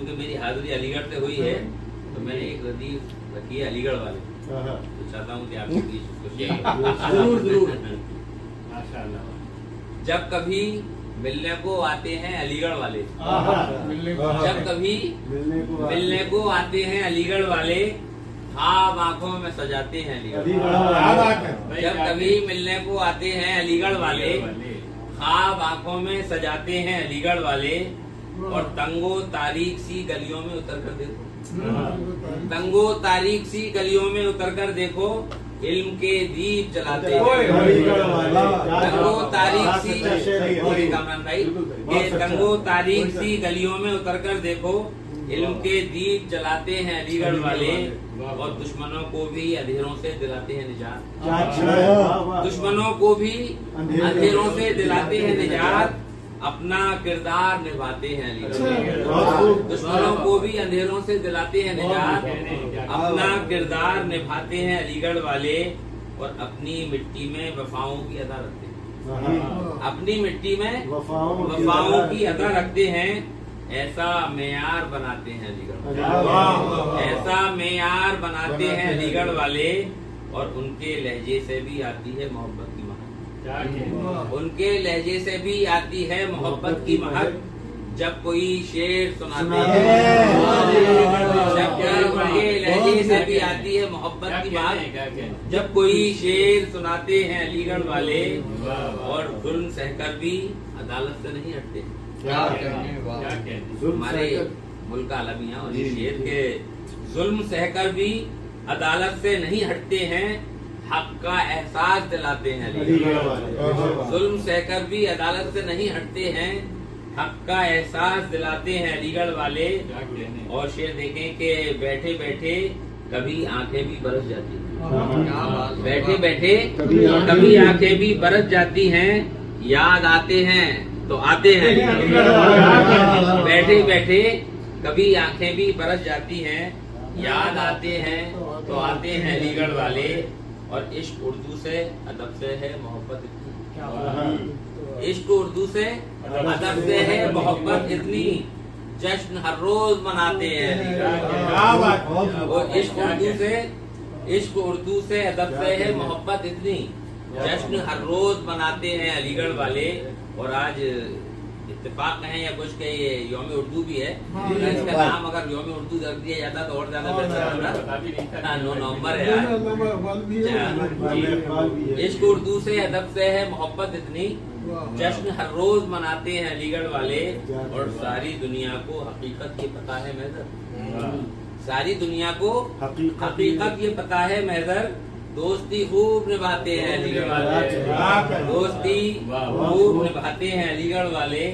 क्योंकि मेरी हाजिरी अलीगढ़ से हुई है तो मैंने एक रदीफ रखी है अलीगढ़ वाले, तो चाहता हूँ कि आपके बीच उसको शेयर जरूर जरूर। जब कभी मिलने को आते हैं अलीगढ़ वाले, जब कभी मिलने को आते हैं अलीगढ़ वाले, ख्वाब आंखों में सजाते हैं अलीगढ़। जब कभी मिलने को आते हैं अलीगढ़ वाले, ख्वाब आंखों में सजाते हैं अलीगढ़ वाले, और तंगो तारीख सी गलियों में उतर कर देखो, तंगो तारीख सी गलियों में उतर कर देखो, इल्म के दीप जलाते हैं। तंगो तारीख सी कामरान भाई, ये तंगो तारीख सी गलियों में उतर कर देखो, इल्म के दीप जलाते हैं अलीगढ़ वाले, और दुश्मनों को भी अंधेरों से दिलाते हैं निजात। दुश्मनों को भी अंधेरों से दिलाते हैं निजात, अपना किरदार निभाते हैं अलीगढ़। दुश्मनों को भी अंधेरों से दिलाते हैं निजात, अपना किरदार निभाते हैं अलीगढ़ वाले, और अपनी मिट्टी में वफाओं की अदा रखते हैं। अपनी मिट्टी में वफाओं की अदा रखते हैं, ऐसा मेयार बनाते हैं अलीगढ़, ऐसा मेयार बनाते हैं अलीगढ़ वाले, और उनके लहजे से भी आती है मोहब्बत की महक, उनके लहजे से भी आती है मोहब्बत की महक। जब कोई शेर सुनाते हैं, जब उनके लहजे से भी आती है मोहब्बत की महक, जब कोई शेर सुनाते हैं अलीगढ़ वाले, और जुल्म सहकर भी अदालत से नहीं हटते। हमारे मुल्क का अलमिया और शेर के जुल्म सहकर भी अदालत से नहीं हटते हैं, हक का एहसास दिलाते हैं अलीगढ़। जुल्म सहकर भी अदालत से नहीं हटते हैं, हक का एहसास दिलाते हैं अलीगढ़ वाले। और शेर देखें कि बैठे बैठे कभी आंखें भी बरस जाती हैं, बैठे बैठे कभी आंखें भी बरस जाती हैं, याद आते हैं तो आते हैं। बैठे बैठे कभी आंखें भी बरस जाती हैं, याद आते हैं तो आते हैं अलीगढ़ वाले, और इश्क उर्दू से अदब से है मोहब्बत इतनी, इश्क उर्दू से अदब से है मोहब्बत इतनी, जश्न हर रोज मनाते हैं अलीगढ़। वो इश्क उर्दू से अदब से है मोहब्बत इतनी, जश्न हर रोज मनाते हैं अलीगढ़ वाले। और आज इत्तेफाक है या कुछ के ये यौम उर्दू भी है, इसका नाम अगर यौम उर्दू रख दिया जाता तो और ज्यादा बेहतर होता। 9 नवंबर है आज। इश्क उर्दू से अदब से है मोहब्बत इतनी, जश्न हर रोज मनाते हैं अलीगढ़ वाले, और सारी दुनिया को हकीकत ये पता है महजर, सारी दुनिया को हकीकत ये पता है महजर, दोस्ती खूब निभाते हैं अलीगढ़ वाले, दोस्ती खूब निभाते हैं अलीगढ़ वाले।